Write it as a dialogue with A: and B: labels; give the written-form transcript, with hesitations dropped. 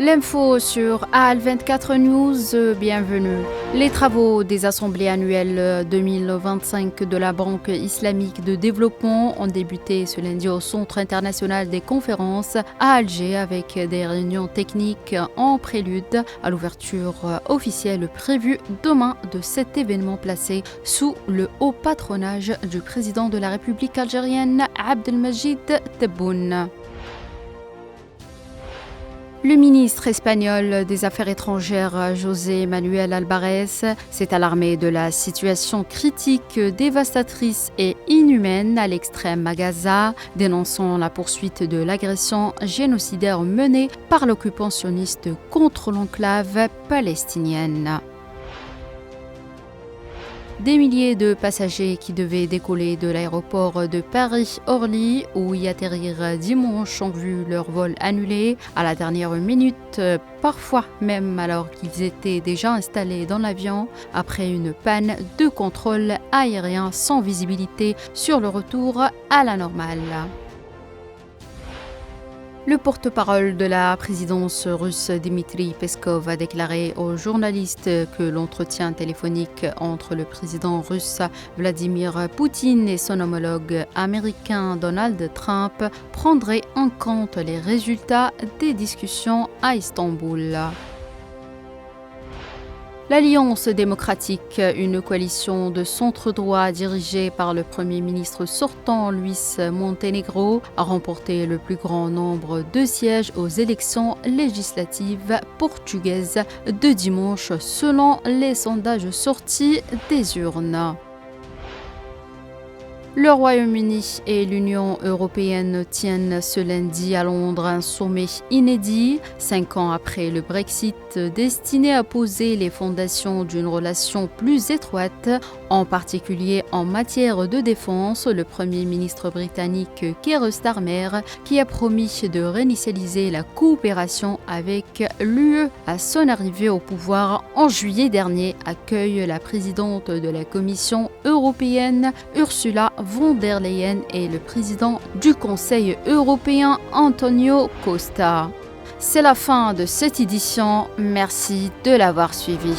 A: L'info sur AL24 News, bienvenue. Les travaux des assemblées annuelles 2025 de la Banque islamique de développement ont débuté ce lundi au Centre international des conférences à Alger avec des réunions techniques en prélude à l'ouverture officielle prévue demain de cet événement placé sous le haut patronage du président de la République algérienne Abdelmajid Tebboune. Le ministre espagnol des Affaires étrangères José Manuel Álvarez s'est alarmé de la situation critique, dévastatrice et inhumaine à l'extrême à Gaza, dénonçant la poursuite de l'agression génocidaire menée par l'occupant sioniste contre l'enclave palestinienne. Des milliers de passagers qui devaient décoller de l'aéroport de Paris-Orly ou y atterrir dimanche ont vu leur vol annulé à la dernière minute, parfois même alors qu'ils étaient déjà installés dans l'avion après une panne de contrôle aérien sans visibilité sur le retour à la normale. Le porte-parole de la présidence russe Dmitri Peskov a déclaré aux journalistes que l'entretien téléphonique entre le président russe Vladimir Poutine et son homologue américain Donald Trump prendrait en compte les résultats des discussions à Istanbul. L'Alliance démocratique, une coalition de centre-droit dirigée par le Premier ministre sortant Luis Montenegro, a remporté le plus grand nombre de sièges aux élections législatives portugaises de dimanche selon les sondages sortis des urnes. Le Royaume-Uni et l'Union européenne tiennent ce lundi à Londres un sommet inédit, 5 ans après le Brexit, destiné à poser les fondations d'une relation plus étroite, en particulier en matière de défense. Le Premier ministre britannique Keir Starmer, qui a promis de réinitialiser la coopération avec l'UE à son arrivée au pouvoir en juillet dernier, accueille la présidente de la Commission européenne, Ursula von der Leyen, et le président du Conseil européen, Antonio Costa. C'est la fin de cette édition. Merci de l'avoir suivi.